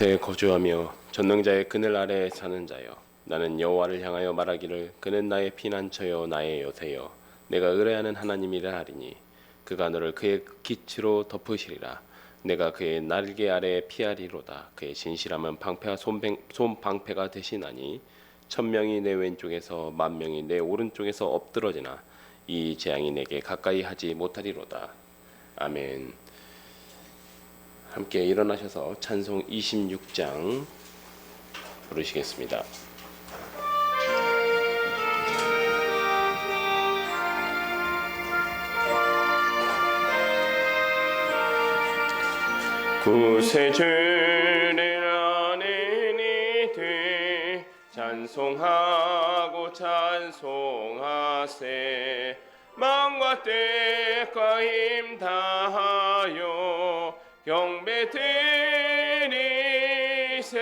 에 거주하며 전능자의 그늘 아래에 사는 자여, 나는 여호와를 향하여 말하기를 그는 나의 피난처여 나의 요새여 내가 의뢰하는 하나님이라 하리니 그가 너를 그의 깃으로 덮으시리라. 내가 그의 날개 아래에 피하리로다. 그의 진실함은 방패와 손방패가 되시나니 천명이 내 왼쪽에서 만명이 내 오른쪽에서 엎드러지나 이 재앙이 내게 가까이 하지 못하리로다. 아멘. 함께 일어나셔서 찬송 26장 부르시겠습니다. 구세주를 아는 이들 찬송하고 찬송하세. 마음과 뜻과 힘 다하여 경배 드리세.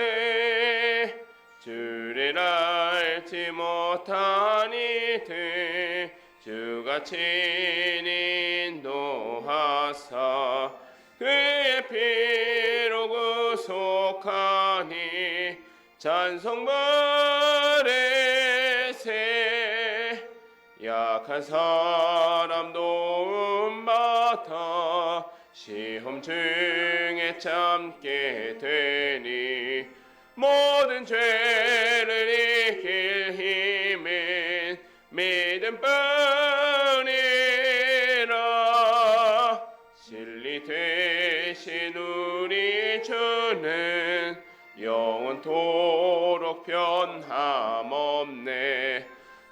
주를 알지 못한 이들 주가 친히 인도하사 그의 피로 구속하니 찬송 부르세. 약한 사람 도움받아 시험 중에 참게 되니 모든 죄를 이길 힘은 믿음뿐이라. 진리 되신 우리 주는 영원토록 변함없네.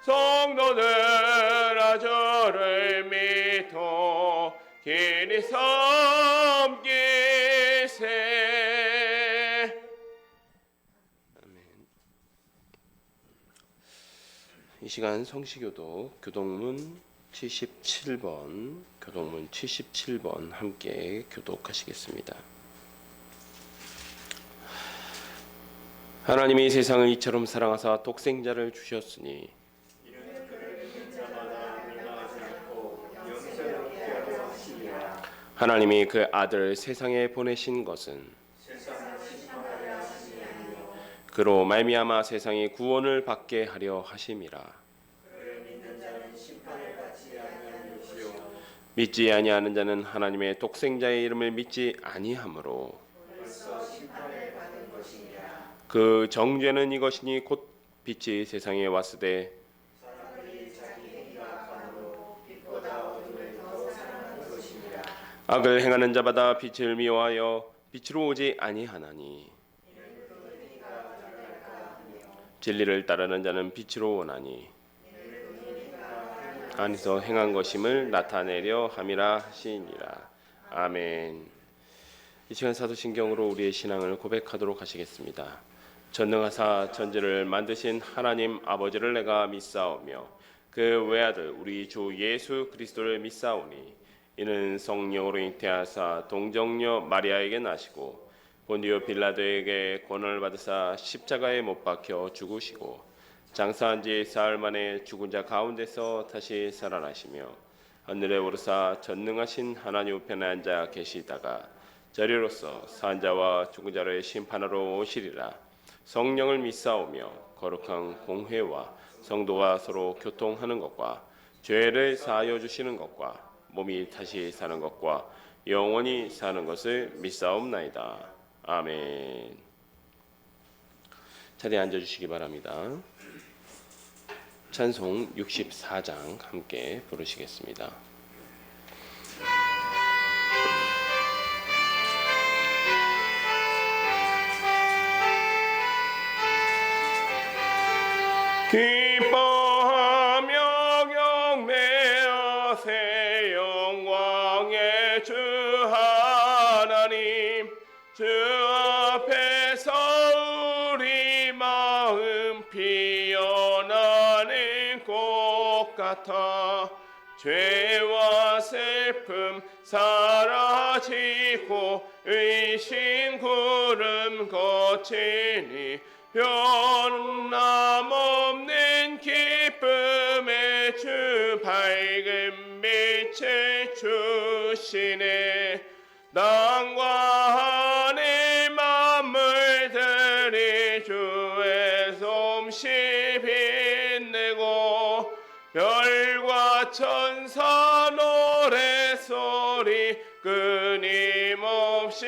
성도들아 주를 믿어 길이 섬기세. 아멘. 이 시간 성시교도 교동문 77번 함께 교독하시겠습니다. 하나님이 세상을 이처럼 사랑하사 독생자를 주셨으니 하나님이 그 아들 세상에 보내신 것은 그로 말미암아 세상이 구원을 받게 하려 하심이라. 믿지 아니하는 자는 하나님의 독생자의 이름을 믿지 아니하므로 그 정죄는 이것이니 곧 빛이 세상에 왔으되 악을 행하는 자마다 빛을 미워하여 빛으로 오지 아니하나니 진리를 따르는 자는 빛으로 오나니 안에서 행한 것임을 나타내려 함이라 하시니라. 아멘. 이 시간 사도신경으로 우리의 신앙을 고백하도록 하시겠습니다. 전능하사 천지를 만드신 하나님 아버지를 내가 믿사오며 그 외아들 우리 주 예수 그리스도를 믿사오니 이는 성령으로 잉태하사 동정녀 마리아에게 나시고 본디오 빌라도에게 권한을 받으사 십자가에 못 박혀 죽으시고 장사한 지 사흘 만에 죽은 자 가운데서 다시 살아나시며 하늘에 오르사 전능하신 하나님 우편에 앉아 계시다가 저리로서 산 자와 죽은 자를 심판하러 오시리라. 성령을 믿사오며 거룩한 공회와 성도가 서로 교통하는 것과 죄를 사하여 주시는 것과 몸이 다시 사는 것과 영원히 사는 것을 믿사옵나이다. 아멘. 자리에 앉아주시기 바랍니다. 찬송 64장 함께 부르시겠습니다. 기뻐하며 경배하세. 영광의 주 하나님, 주 앞에서 우리 마음 피어나는 꽃 같아 죄와 슬픔 사라지고 의심 구름 거치니 변함없는 기쁨의 주 밝은 빛을 주시네. 땅과 하늘 만물 주의 솜씨 빛내고 별과 천사 노래소리 끊임없이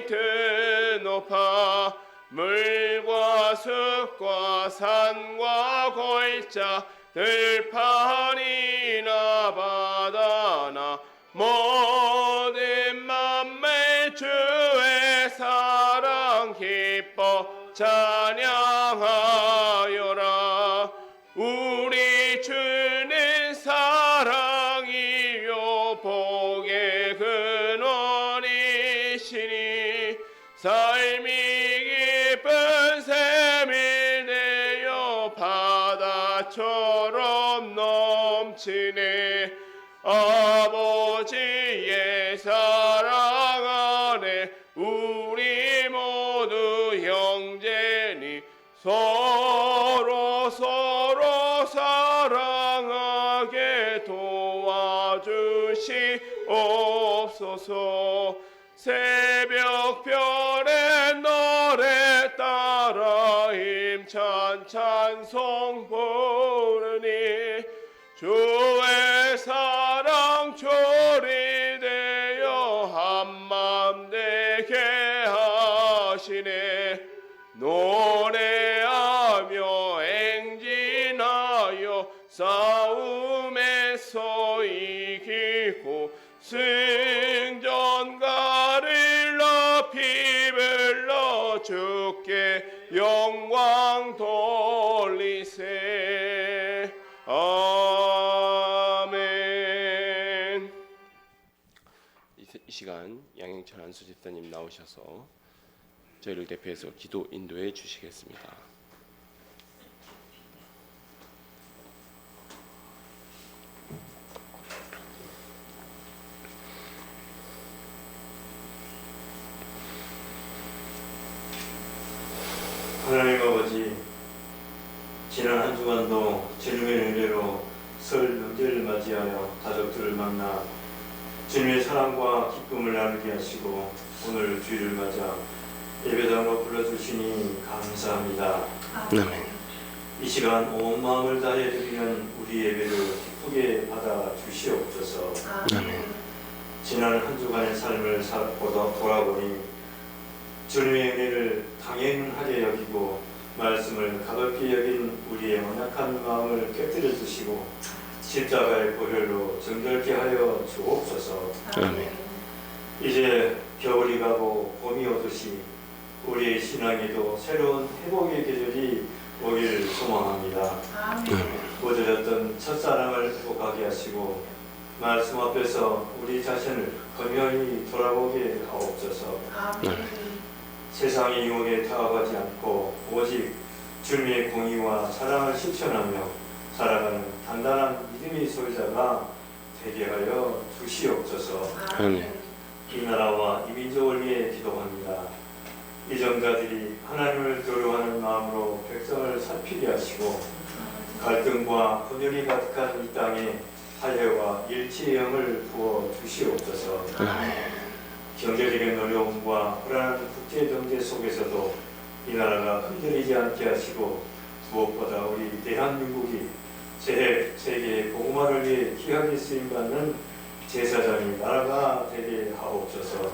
드높아 물과 숲과 산과 골짜 들판이나 바다나 모든 만물 주의 사랑 기뻐 찬양하여라. 우리 주는 사랑이요 복의 근원이시니 삶이 깊은 샘이 되어 바다처럼 넘치네. 아버지의 사랑 안에 우리 모두 형제니 서로 사랑하게 도와주시옵소서. 새벽별의 노래 따라 힘찬 찬송 부르니 주의 사랑 조리되어 한맘 되게 하시네. 노래하며 행진하여 싸움에서 이기고 승전가를 높이 불러 주께 영광 돌리세. 아멘. 이 시간 양영철 안수 집사님 나오셔서 저희를 대표해서 기도 인도해 주시겠습니다. 하나님 아버지, 지난 한 주간도 주님의 은혜로 설 명절을 맞이하여 가족들을 만나 주님의 사랑과 기쁨을 나누게 하시고 오늘 주일을 맞아 예배당으로 불러주시니 감사합니다. 아멘. 이 시간 온 마음을 다해 드리는 우리 예배를 기쁘게 받아 주시옵소서. 아멘. 지난 한 주간의 삶을 돌아보니 주님의 은혜를 당연하게 여기고 말씀을 가볍게 여긴 우리의 연약한 마음을 깨뜨려 주시고 십자가의 보혈로 정결케 하여 주옵소서. 아멘. 이제 겨울이 가고 봄이 오듯이 우리의 신앙에도 새로운 회복의 계절이 오길 소망합니다. 모자랐던 첫사랑을 회복하게 하시고 말씀 앞에서 우리 자신을 건강히 돌아보게 하옵소서. 세상의 유혹에 타협하지 않고 오직 주님의 공의와 사랑을 실천하며 살아가는 단단한 믿음의 소유자가 되게 하여 주시옵소서. 아멘. 이 나라와 이 민족을 위해 기도합니다. 이정자들이 하나님을 두려워하는 마음으로 백성을 살피게 하시고 갈등과 분열이 가득한 이 땅에 화해와 일치의 영을 부어 주시옵소서. 경제적인 어려움과 불안한 국제 경제 속에서도 이 나라가 흔들리지 않게 하시고 무엇보다 우리 대한민국이 세계의 복음화를 위해 귀하게 쓰임받는 제사장이 나라가 되게 하옵소서.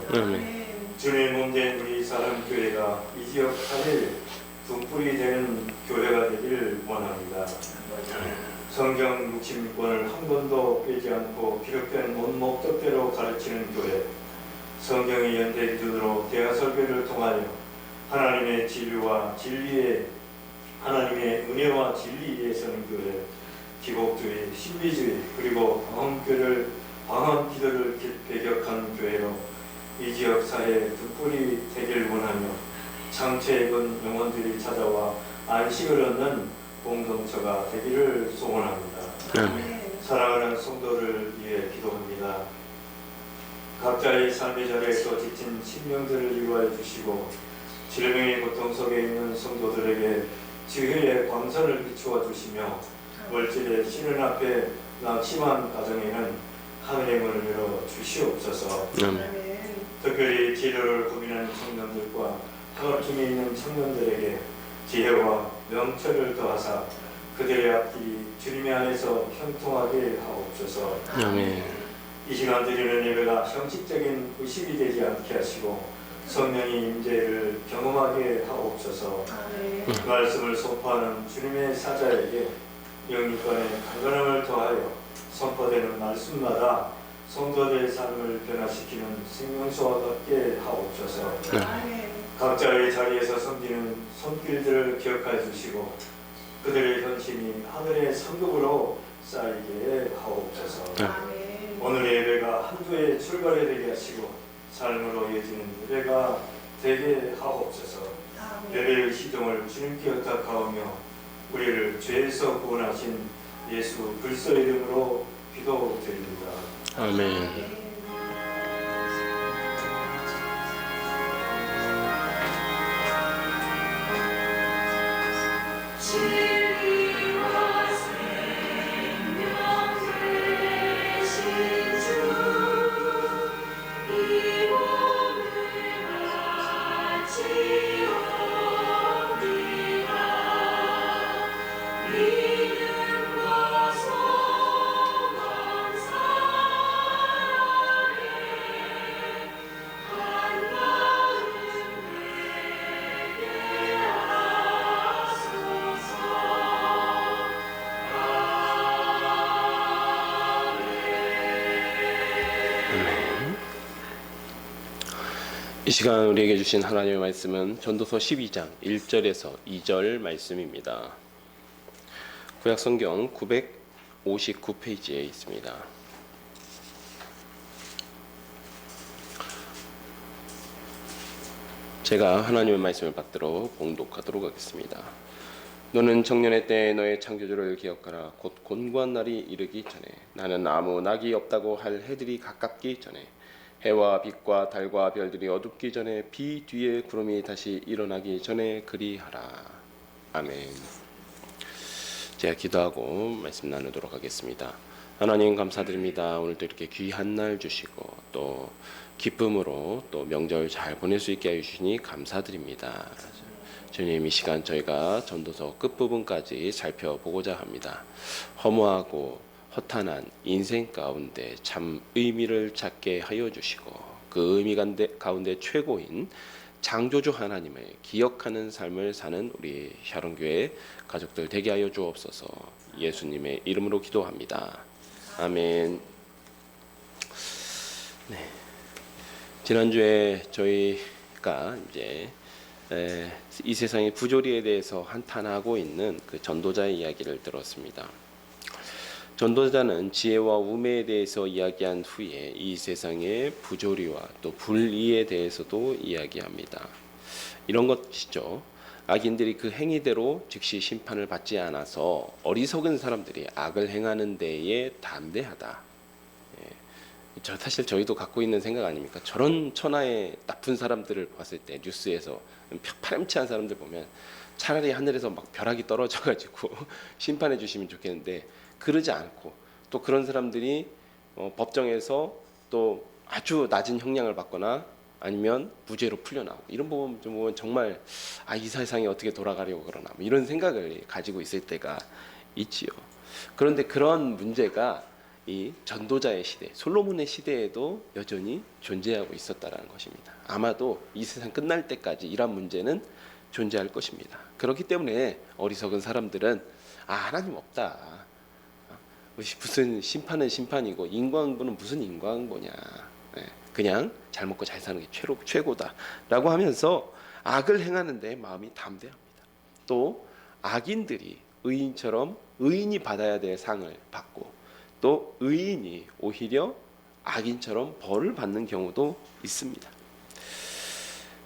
주님의 몸된 우리 사랑교회가 이 지역 살릴 등불이 되는 교회가 되길 원합니다. 성경 66권을 한 번도 빼지 않고 기록된 목적대로 가르치는 교회, 성경의 연대 기준으로 대화 설교를 통하여 하나님의 진리와 진리의 하나님의 은혜와 진리에 서는 교회, 기복주의, 신비주의 그리고 방언 기도를 배격한 교회로 이 지역 사회의 등불이 되길 원하며 장차 입은 영혼들이 찾아와 안식을 얻는 공동체가 되기를 소원합니다. 사랑하는 성도를 위해 기도합니다. 각자의 삶의 자리에서 지친 심령들을 위로해 주시고 질병의 고통 속에 있는 성도들에게 지혜의 광선을 비추어 주시며 월질의 신은 앞에 낙심한 가정에는 하늘의 문을 열어 주시옵소서. 특별히 치료를 고민하는 청년들과 학업 중에 있는 청년들에게 지혜와 명철을 더하사 그들의 앞길이 주님의 안에서 형통하게 하옵소서. 아멘. 이 시간 드리는 예배가 형식적인 의식이 되지 않게 하시고 성령의 임재를 경험하게 하옵소서. 말씀을 선포하는 주님의 사자에게 영육간의 강건함을 더하여 선포되는 말씀마다 성도들의 삶을 변화시키는 생명수와 같게 하옵소서. 각자의 자리에서 섬기는 손길들을 기억해 주시고 그들의 헌신이 하늘의 상급으로 쌓이게 하옵소서. 오늘의 예배가 한 주의 출발이 되게 하시고 삶으로 이어지는 예배가 되게 하옵소서. 예배의 시종을 주님께 의탁하오며 우리를 죄에서 구원하신 예수 그리스도의 이름으로 기도드립니다. 아멘. 이 시간 우리에게 주신 하나님의 말씀은 전도서 12장 1절에서 2절 말씀입니다. 구약 성경 959페이지에 있습니다. 제가 하나님의 말씀을 받들어 봉독하도록 하겠습니다. 너는 청년의 때에 너의 창조주를 기억하라. 곧 곤고한 날이 이르기 전에 나는 아무 낙이 없다고 할 해들이 가깝기 전에 해와 빛과 달과 별들이 어둡기 전에 비 뒤에 구름이 다시 일어나기 전에 그리하라. 아멘. 제가 기도하고 말씀 나누도록 하겠습니다. 하나님 감사드립니다. 오늘도 이렇게 귀한 날 주시고 또 기쁨으로 또 명절 잘 보낼 수 있게 해주시니 감사드립니다. 주님, 이 시간 저희가 전도서 끝부분까지 살펴보고자 합니다. 허무하고 허탄한 인생 가운데 참 의미를 찾게 하여 주시고 그 의미 가운데 최고인 창조주 하나님을 기억하는 삶을 사는 우리 샤론교회 가족들 되게 하여 주옵소서. 예수님의 이름으로 기도합니다. 아멘. 네. 지난주에 저희가 이제 이 세상의 부조리에 대해서 한탄하고 있는 그 전도자의 이야기를 들었습니다. 전도자는 지혜와 우매에 대해서 이야기한 후에 이 세상의 부조리와 또 불의에 대해서도 이야기합니다. 이런 것이죠. 악인들이 그 행위대로 즉시 심판을 받지 않아서 어리석은 사람들이 악을 행하는 데에 담대하다. 사실 저희도 갖고 있는 생각 아닙니까? 저런 천하의 나쁜 사람들을 봤을 때 뉴스에서 파렴치한 사람들 보면 차라리 하늘에서 막 벼락이 떨어져가지고 심판해 주시면 좋겠는데 그러지 않고 또 그런 사람들이 법정에서 또 아주 낮은 형량을 받거나 아니면 무죄로 풀려나오고 이런 부분 좀 보면 정말 이 세상이 어떻게 돌아가려고 그러나 뭐 이런 생각을 가지고 있을 때가 있지요. 그런데 그런 문제가 이 전도자의 시대, 솔로몬의 시대에도 여전히 존재하고 있었다라는 것입니다. 아마도 이 세상 끝날 때까지 이런 문제는 존재할 것입니다. 그렇기 때문에 어리석은 사람들은 하나님 없다. 무슨 심판은 심판이고 인과응보는 무슨 인과응보냐. 그냥 잘 먹고 잘 사는 게 최고다라고 하면서 악을 행하는데 마음이 담대합니다. 또 악인들이 의인처럼 의인이 받아야 될 상을 받고 또 의인이 오히려 악인처럼 벌을 받는 경우도 있습니다.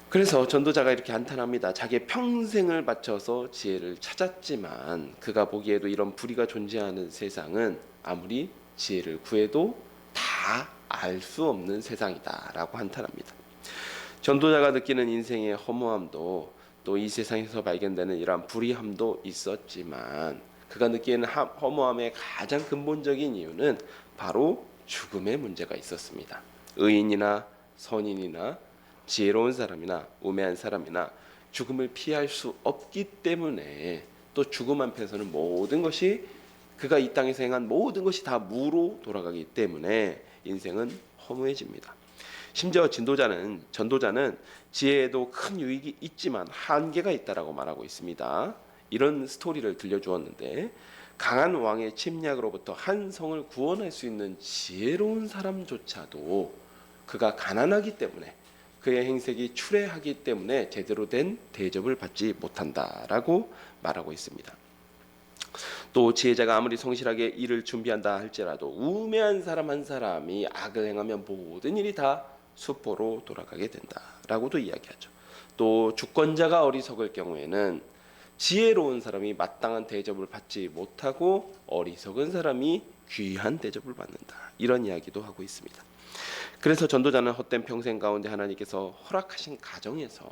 그래서 전도자가 이렇게 한탄합니다. 자기의 평생을 바쳐서 지혜를 찾았지만 그가 보기에도 이런 불의가 존재하는 세상은 아무리 지혜를 구해도 다 알 수 없는 세상이다 라고 한탄합니다. 전도자가 느끼는 인생의 허무함도 또 이 세상에서 발견되는 이러한 불의함도 있었지만 그가 느끼는 허무함의 가장 근본적인 이유는 바로 죽음의 문제가 있었습니다. 의인이나 선인이나 지혜로운 사람이나 우매한 사람이나 죽음을 피할 수 없기 때문에 또 죽음 앞에서는 모든 것이 그가 이 땅에서 행한 모든 것이 다 무로 돌아가기 때문에 인생은 허무해집니다. 심지어 전도자는 지혜에도 큰 유익이 있지만 한계가 있다라고 말하고 있습니다. 이런 스토리를 들려주었는데 강한 왕의 침략으로부터 한 성을 구원할 수 있는 지혜로운 사람조차도 그가 가난하기 때문에 그의 행색이 추레하기 때문에 제대로 된 대접을 받지 못한다라고 말하고 있습니다. 또 지혜자가 아무리 성실하게 일을 준비한다 할지라도 우매한 사람 한 사람이 악을 행하면 모든 일이 다 수포로 돌아가게 된다라고도 이야기하죠. 또 주권자가 어리석을 경우에는 지혜로운 사람이 마땅한 대접을 받지 못하고 어리석은 사람이 귀한 대접을 받는다. 이런 이야기도 하고 있습니다. 그래서 전도자는 헛된 평생 가운데 하나님께서 허락하신 가정에서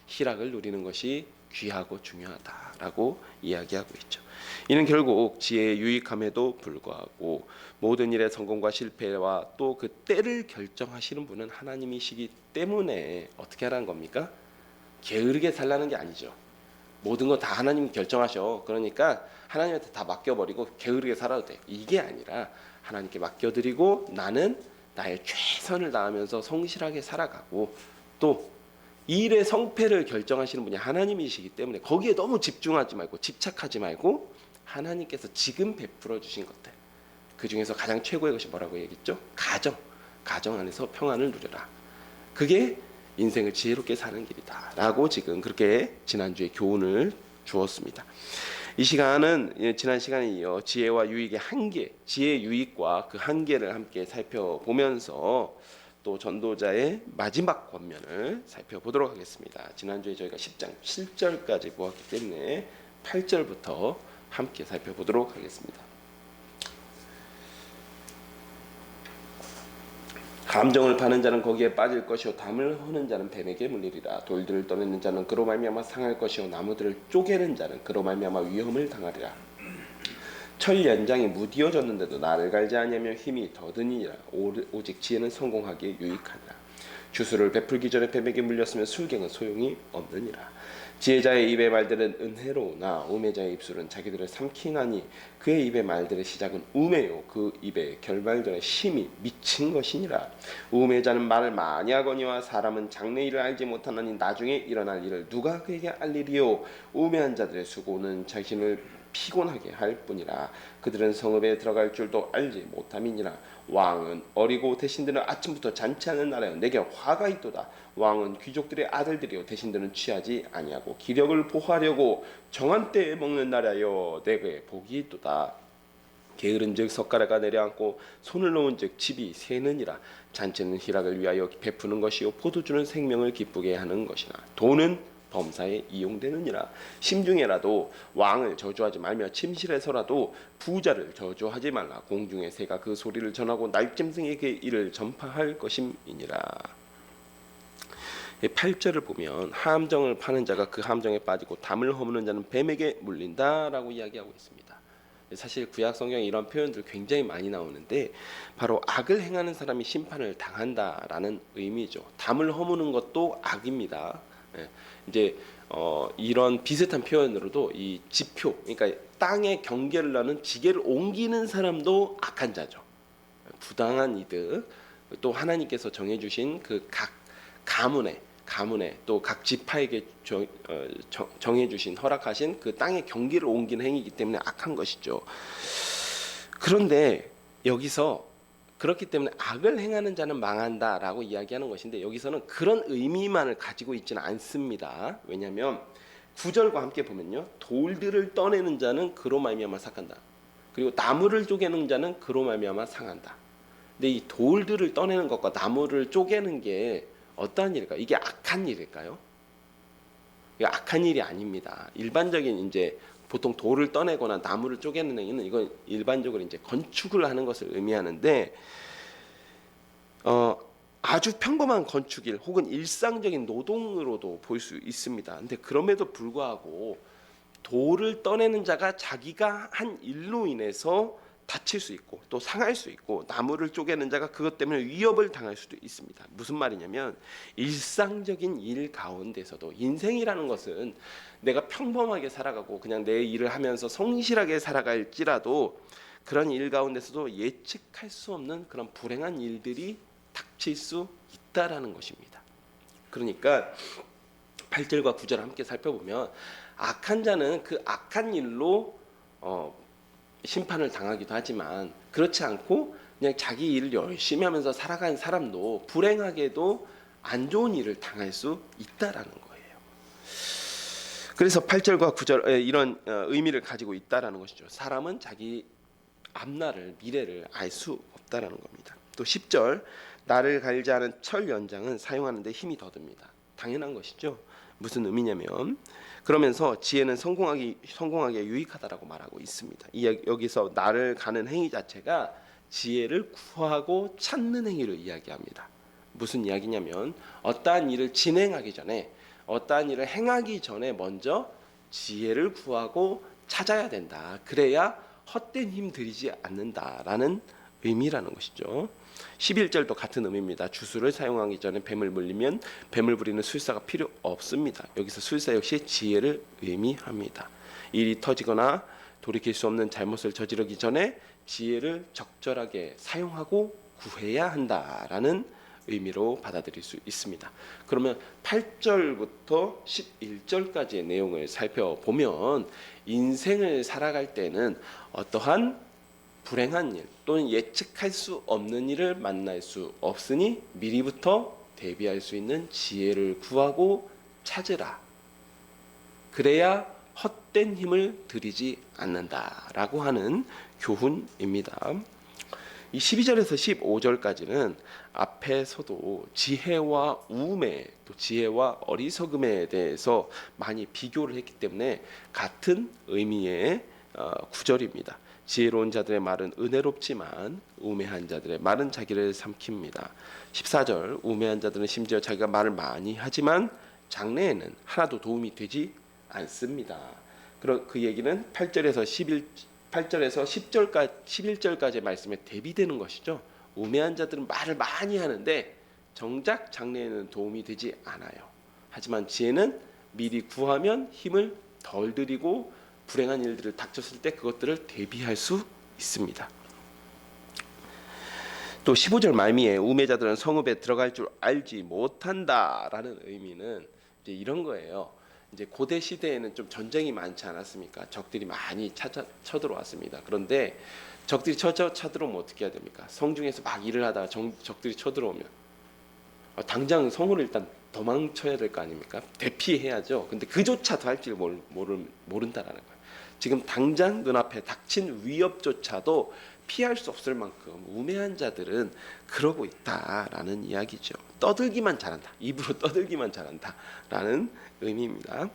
희락을 누리는 것이 귀하고 중요하다라고 이야기하고 있죠. 이는 결국 지혜의 유익함에도 불구하고 모든 일의 성공과 실패와 또 그 때를 결정하시는 분은 하나님이시기 때문에 어떻게 하라는 겁니까? 게으르게 살라는 게 아니죠. 모든 거 다 하나님이 결정하셔. 그러니까 하나님한테 다 맡겨버리고 게으르게 살아도 돼. 이게 아니라 하나님께 맡겨드리고 나는 나의 최선을 다하면서 성실하게 살아가고 또 일의 성패를 결정하시는 분이 하나님이시기 때문에 거기에 너무 집중하지 말고 집착하지 말고 하나님께서 지금 베풀어 주신 것들 그 중에서 가장 최고의 것이 뭐라고 얘기했죠? 가정 안에서 평안을 누려라. 그게 인생을 지혜롭게 사는 길이다 라고 지금 그렇게 지난주에 교훈을 주었습니다. 이 시간은 지난 시간에 이어 지혜와 유익의 한계, 지혜의 유익과 그 한계를 함께 살펴보면서 또 전도자의 마지막 권면을 살펴보도록 하겠습니다. 지난주에 저희가 10장 7절까지 보았기 때문에 8절부터 함께 살펴보도록 하겠습니다. 감정을 파는 자는 거기에 빠질 것이요 담을 허는 자는 뱀에게 물리리라. 돌들을 떠내는 자는 그로 말미암아 상할 것이요 나무들을 쪼개는 자는 그로 말미암아 위험을 당하리라. 철 연장이 무디어졌는데도 나를 갈지 아니하면 힘이 더드니라. 오직 지혜는 성공하기에 유익하니라. 주술을 베풀기 전에 뱀에게 물렸으면 술갱은 소용이 없느니라. 지혜자의 입의 말들은 은혜로우나 우매자의 입술은 자기들을 삼키나니 그의 입의 말들의 시작은 우매요 그 입의 결말들의 심이 미친 것이니라. 우매자는 말을 많이 하거니와 사람은 장래 일을 알지 못하나니 나중에 일어날 일을 누가 그에게 알리리요. 우매한 자들의 수고는 자신을 피곤하게 할 뿐이라. 그들은 성읍에 들어갈 줄도 알지 못함이니라. 왕은 어리고 대신들은 아침부터 잔치하는 나라여 내게 화가 있도다. 왕은 귀족들의 아들들이요 대신들은 취하지 아니하고 기력을 보하려고 정한 때에 먹는 나라여 내게 복이 있도다. 게으른즉 석가래가 내려앉고 손을 놓은즉 집이 새느니라. 잔치는 희락을 위하여 베푸는 것이요 포도주는 생명을 기쁘게 하는 것이나 돈은 범사에 이용되느니라. 심중에라도 왕을 저주하지 말며 침실에서라도 부자를 저주하지 말라. 공중의 새가 그 소리를 전하고 날짐승에게 이를 전파할 것임이니라. 8절을 보면 함정을 파는 자가 그 함정에 빠지고 담을 허무는 자는 뱀에게 물린다라고 이야기하고 있습니다. 사실 구약 성경에 이런 표현들 굉장히 많이 나오는데 바로 악을 행하는 사람이 심판을 당한다라는 의미죠. 담을 허무는 것도 악입니다. 이제 이런 비슷한 표현으로도 이 지표, 그러니까 땅에 경계를 나는 지게를 옮기는 사람도 악한 자죠. 부당한 이득, 또 하나님께서 정해주신 그 각 가문에 또 각 지파에게 정해주신 허락하신 그 땅의 경계를 옮기는 행위이기 때문에 악한 것이죠. 그런데 여기서 그렇기 때문에 악을 행하는 자는 망한다라고 이야기하는 것인데 여기서는 그런 의미만을 가지고 있지는 않습니다. 왜냐하면 9절과 함께 보면요, 돌들을 떠내는 자는 그로 말미암아 삭한다. 그리고 나무를 쪼개는 자는 그로 말미암아 상한다. 근데 이 돌들을 떠내는 것과 나무를 쪼개는 게 어떠한 일일까요? 이게 악한 일일까요? 이게 악한 일이 아닙니다. 일반적인 이제 보통 돌을 떠내거나 나무를 쪼개는 행위는 이건 일반적으로 이제 건축을 하는 것을 의미하는데 아주 평범한 건축일 혹은 일상적인 노동으로도 볼 수 있습니다. 근데 그럼에도 불구하고 돌을 떠내는 자가 자기가 한 일로 인해서 다칠 수 있고 또 상할 수 있고 나무를 쪼개는 자가 그것 때문에 위협을 당할 수도 있습니다. 무슨 말이냐면 일상적인 일 가운데서도 인생이라는 것은 내가 평범하게 살아가고 그냥 내 일을 하면서 성실하게 살아갈지라도 그런 일 가운데서도 예측할 수 없는 그런 불행한 일들이 닥칠 수 있다라는 것입니다. 그러니까 8절과 9절을 함께 살펴보면 악한 자는 그 악한 일로 심판을 당하기도 하지만 그렇지 않고 그냥 자기 일을 열심히 하면서 살아가는 사람도 불행하게도 안 좋은 일을 당할 수 있다라는 거예요. 그래서 8절과 9절 이런 의미를 가지고 있다라는 것이죠. 사람은 자기 앞날을 미래를 알 수 없다라는 겁니다. 또 10절 나를 갈지 않은 철 연장은 사용하는데 힘이 더 듭니다. 당연한 것이죠. 무슨 의미냐면 그러면서 지혜는 성공하기에 유익하다라고 말하고 있습니다. 여기서 나를 가는 행위 자체가 지혜를 구하고 찾는 행위를 이야기합니다. 무슨 이야기냐면 어떠한 일을 진행하기 전에 어떠한 일을 행하기 전에 먼저 지혜를 구하고 찾아야 된다. 그래야 헛된 힘 들이지 않는다라는 의미라는 것이죠. 11절도 같은 의미입니다. 주술을 사용하기 전에 뱀을 물리면 뱀을 부리는 술사가 필요 없습니다. 여기서 술사 역시 지혜를 의미합니다. 일이 터지거나 돌이킬 수 없는 잘못을 저지르기 전에 지혜를 적절하게 사용하고 구해야 한다라는 의미로 받아들일 수 있습니다. 그러면 8절부터 11절까지의 내용을 살펴보면 인생을 살아갈 때는 어떠한 불행한 일 또는 예측할 수 없는 일을 만날 수 없으니 미리부터 대비할 수 있는 지혜를 구하고 찾으라. 그래야 헛된 힘을 들이지 않는다라고 하는 교훈입니다. 이 12절에서 15절까지는 앞에서도 지혜와 우매, 또 지혜와 어리석음에 대해서 많이 비교를 했기 때문에 같은 의미의 구절입니다. 지혜로운 자들의 말은 은혜롭지만 우매한 자들의 말은 자기를 삼킵니다. 14절 우매한 자들은 심지어 자기가 말을 많이 하지만 장래에는 하나도 도움이 되지 않습니다. 그 얘기는 8절에서 11절까지의 말씀에 대비되는 것이죠. 우매한 자들은 말을 많이 하는데 정작 장래에는 도움이 되지 않아요. 하지만 지혜는 미리 구하면 힘을 덜 들이고 불행한 일들을 닥쳤을 때 그것들을 대비할 수 있습니다. 또 15절 말미에 우매자들은 성읍에 들어갈 줄 알지 못한다라는 의미는 이제 이런 거예요. 이제 고대 시대에는 좀 전쟁이 많지 않았습니까? 적들이 많이 쳐들어왔습니다. 그런데 적들이 쳐들어오면 어떻게 해야 됩니까? 성중에서 막 일을 하다가 적들이 쳐들어오면 당장 성으로 일단 도망쳐야 될 거 아닙니까? 대피해야죠. 근데 그조차도 할 줄 모른다라는 거예요. 지금 당장 눈앞에 닥친 위협조차도 피할 수 없을 만큼 우매한 자들은 그러고 있다라는 이야기죠. 떠들기만 잘한다. 입으로 떠들기만 잘한다라는 의미입니다.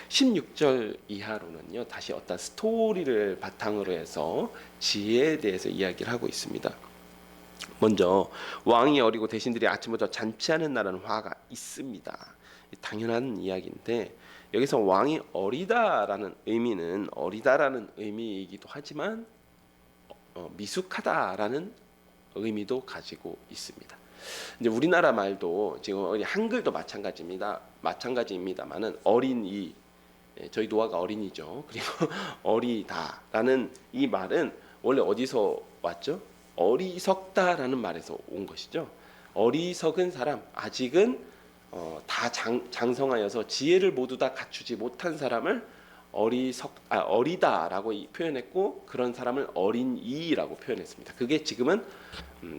16절 이하로는요. 다시 어떤 스토리를 바탕으로 해서 지혜에 대해서 이야기를 하고 있습니다. 먼저 왕이 어리고 대신들이 아침부터 잔치하는 날은 화가 있습니다. 당연한 이야기인데 여기서 왕이 어리다라는 의미는 어리다라는 의미이기도 하지만 미숙하다라는 의미도 가지고 있습니다. 이제 우리나라 말도 지금 한글도 마찬가지입니다만은 어린이, 저희 노아가 어린이죠. 그리고 어리다라는 이 말은 원래 어디서 왔죠? 어리석다라는 말에서 온 것이죠. 어리석은 사람, 아직은 다 장성하여서 지혜를 모두 다 갖추지 못한 사람을 어리다라고 표현했고 그런 사람을 어린이라고 표현했습니다. 그게 지금은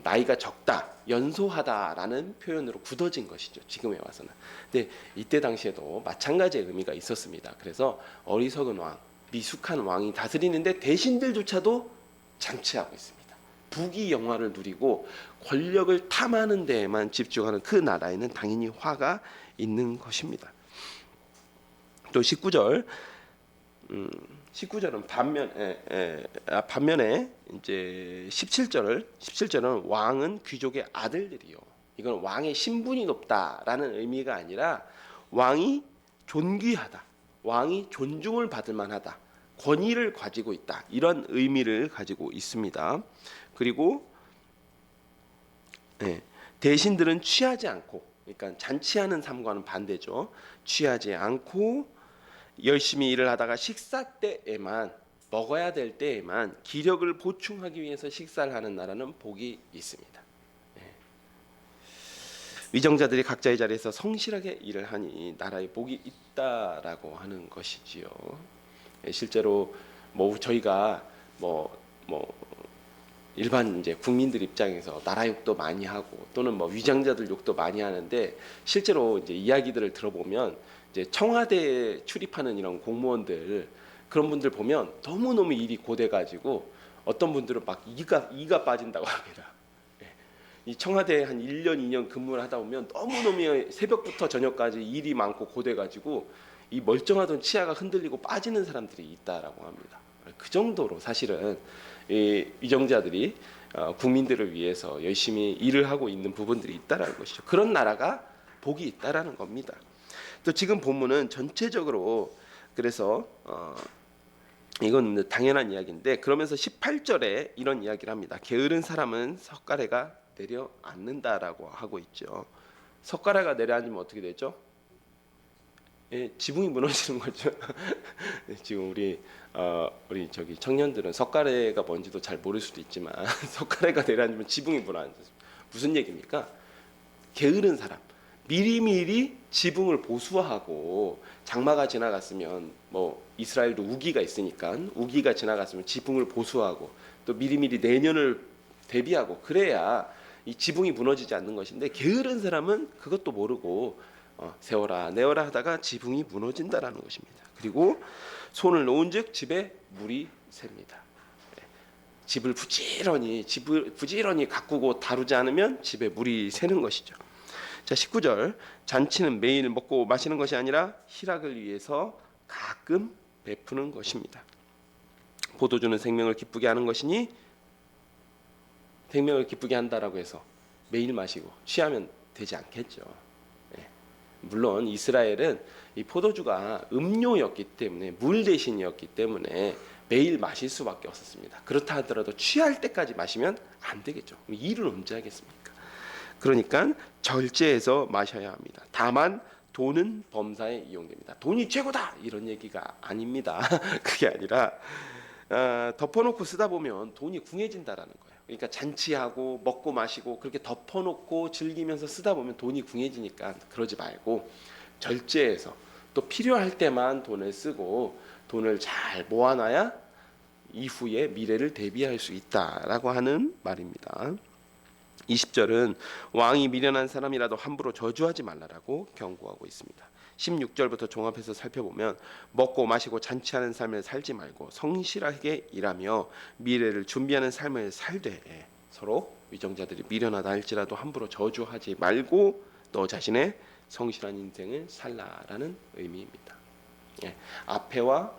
나이가 적다, 연소하다라는 표현으로 굳어진 것이죠. 지금에 와서는. 근데 이때 당시에도 마찬가지의 의미가 있었습니다. 그래서 어리석은 왕, 미숙한 왕이 다스리는데 대신들조차도 잔치하고 있습니다. 부귀영화를 누리고 권력을 탐하는 데에만 집중하는 그 나라에는 당연히 화가 있는 것입니다. 또 19절은 반면에 이제 17절은 왕은 귀족의 아들들이요. 이건 왕의 신분이 높다라는 의미가 아니라 왕이 존귀하다, 왕이 존중을 받을 만하다, 권위를 가지고 있다. 이런 의미를 가지고 있습니다. 그리고 대신들은 취하지 않고, 그러니까 잔치하는 삶과는 반대죠. 취하지 않고 열심히 일을 하다가 식사 때에만, 먹어야 될 때에만 기력을 보충하기 위해서 식사를 하는 나라는 복이 있습니다. 위정자들이 각자의 자리에서 성실하게 일을 하니 나라의 복이 있다라고 하는 것이지요. 실제로 저희가 일반 이제 국민들 입장에서 나라 욕도 많이 하고 또는 위정자들 욕도 많이 하는데, 실제로 이제 이야기들을 들어보면 이제 청와대에 출입하는 이런 공무원들, 그런 분들 보면 너무너무 일이 고돼가지고 어떤 분들은 막 이가 빠진다고 합니다. 이 청와대에 한 1년 2년 근무를 하다 보면 너무너무 새벽부터 저녁까지 일이 많고 고돼가지고 이 멀쩡하던 치아가 흔들리고 빠지는 사람들이 있다라고 합니다. 그 정도로 사실은 이 위정자들이 국민들을 위해서 열심히 일을 하고 있는 부분들이 있다라는 것이죠. 그런 나라가 복이 있다라는 겁니다. 또 지금 본문은 전체적으로, 그래서 이건 당연한 이야기인데, 그러면서 18절에 이런 이야기를 합니다. 게으른 사람은 석가래가 내려앉는다라고 하고 있죠. 석가래가 내려앉으면 어떻게 되죠? 지붕이 무너지는 거죠. 지금 우리 저기 청년들은 석가래가 뭔지도 잘 모를 수도 있지만 석가래가 내려앉으면 지붕이 무너진다. 무슨 얘기입니까? 게으른 사람, 미리미리 지붕을 보수하고, 장마가 지나갔으면 이스라엘도 우기가 있으니까 우기가 지나갔으면 지붕을 보수하고 또 미리미리 내년을 대비하고 그래야 이 지붕이 무너지지 않는 것인데, 게으른 사람은 그것도 모르고 세워라 내어라 하다가 지붕이 무너진다라는 것입니다. 그리고 손을 놓은즉 집에 물이 셉니다. 집을 부지런히 가꾸고 다루지 않으면 집에 물이 새는 것이죠. 자, 19절, 잔치는 매일 먹고 마시는 것이 아니라 희락을 위해서 가끔 베푸는 것입니다. 포도주는 생명을 기쁘게 하는 것이니, 생명을 기쁘게 한다라고 해서 매일 마시고 취하면 되지 않겠죠. 물론 이스라엘은 이 포도주가 음료였기 때문에, 물 대신이었기 때문에 매일 마실 수밖에 없었습니다. 그렇다 하더라도 취할 때까지 마시면 안 되겠죠. 일을 언제 하겠습니까? 그러니까 절제해서 마셔야 합니다. 다만 돈은 범사에 이용됩니다. 돈이 최고다 이런 얘기가 아닙니다. 그게 아니라 덮어놓고 쓰다 보면 돈이 궁해진다라는 거예요. 그러니까 잔치하고 먹고 마시고 그렇게 덮어놓고 즐기면서 쓰다 보면 돈이 궁해지니까 그러지 말고 절제해서 또 필요할 때만 돈을 쓰고, 돈을 잘 모아놔야 이후에 미래를 대비할 수 있다라고 하는 말입니다. 20절은 왕이 미련한 사람이라도 함부로 저주하지 말라라고 경고하고 있습니다. 16절부터 종합해서 살펴보면 먹고 마시고 잔치하는 삶을 살지 말고 성실하게 일하며 미래를 준비하는 삶을 살되, 서로 위정자들이 미련하다 할지라도 함부로 저주하지 말고 너 자신의 성실한 인생을 살라라는 의미입니다. 앞에와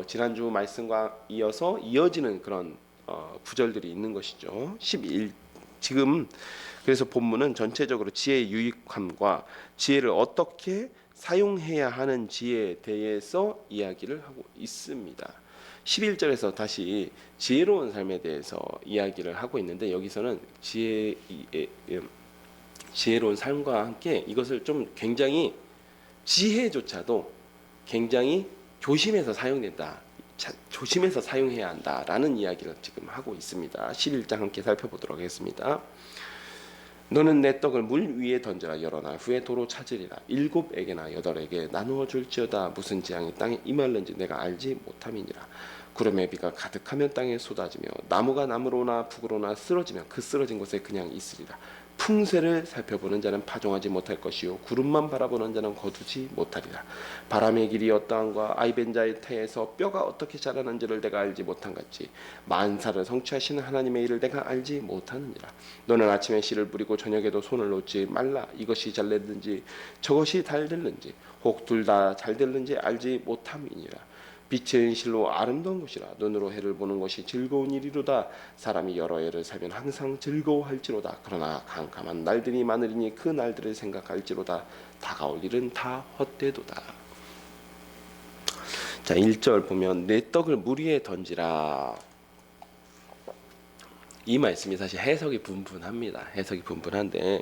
지난주 말씀과 이어서 이어지는 그런 구절들이 있는 것이죠. 11 지금 그래서 본문은 전체적으로 지혜의 유익함과 지혜를 어떻게 사용해야 하는지에 대해서 이야기를 하고 있습니다. 11절에서 다시 지혜로운 삶에 대해서 이야기를 하고 있는데, 여기서는 지혜로운 삶과 함께 이것을 좀 굉장히, 지혜조차도 굉장히 조심해서 사용된다, 조심해서 사용해야 한다라는 이야기를 지금 하고 있습니다. 11장 함께 살펴보도록 하겠습니다. 너는 내 떡을 물 위에 던져라. 여러 날 후에 도로 찾으리라. 7에게나 8에게 나누어 줄지어다. 무슨 재앙이 땅에 임할는지 내가 알지 못함이니라. 구름의 비가 가득하면 땅에 쏟아지며 나무가 나무로나 북으로나 쓰러지면 그 쓰러진 곳에 그냥 있으리라. 풍세를 살펴보는 자는 파종하지 못할 것이요 구름만 바라보는 자는 거두지 못하리라. 바람의 길이 어떠한가 아이벤자의 태에서 뼈가 어떻게 자라는지를 내가 알지 못한 같이 만사를 성취하시는 하나님의 일을 내가 알지 못하느니라. 너는 아침에 씨를 뿌리고 저녁에도 손을 놓지 말라. 이것이 잘 됐는지 저것이 잘 됐는지 혹 둘 다 잘 됐는지 알지 못함이니라. 빛의 실로 아름다운 것이라. 눈으로 해를 보는 것이 즐거운 일이로다. 사람이 여러 해를 살면 항상 즐거워할지로다. 그러나 캄캄한 날들이 많으리니 그 날들을 생각할지로다. 다가올 일은 다 헛되도다. 자, 1절 보면 내 떡을 물 위에 던지라. 이 말씀이 사실 해석이 분분합니다. 해석이 분분한데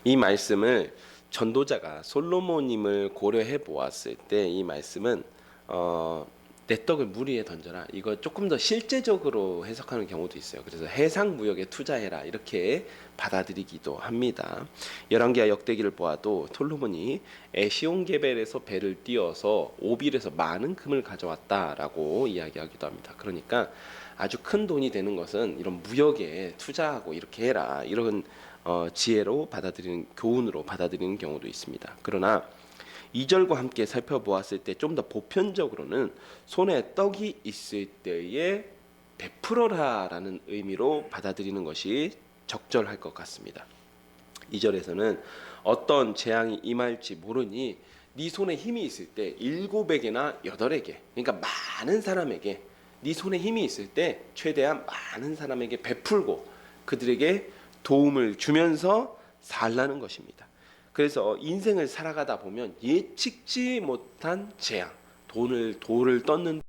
이 말씀을 전도자가 솔로몬님을 고려해 보았을 때 이 말씀은 내 떡을 물 위에 던져라. 이거 조금 더 실제적으로 해석하는 경우도 있어요. 그래서 해상 무역에 투자해라 이렇게 받아들이기도 합니다. 열왕기하 역대기를 보아도 솔로몬이 에시온게벨에서 배를 띄어서 오빌에서 많은 금을 가져왔다라고 이야기하기도 합니다. 그러니까 아주 큰 돈이 되는 것은 이런 무역에 투자하고 이렇게 해라 이런 지혜로 받아들이는 교훈으로 받아들이는 경우도 있습니다. 그러나 2절과 함께 살펴보았을 때 좀 더 보편적으로는 손에 떡이 있을 때에 베풀어라라는 의미로 받아들이는 것이 적절할 것 같습니다. 2절에서는 어떤 재앙이 임할지 모르니 네 손에 힘이 있을 때 7에게나 8에게 그러니까 많은 사람에게 네 손에 힘이 있을 때 최대한 많은 사람에게 베풀고 그들에게 도움을 주면서 살라는 것입니다. 그래서 인생을 살아가다 보면 예측지 못한 재앙, 돌을 떴는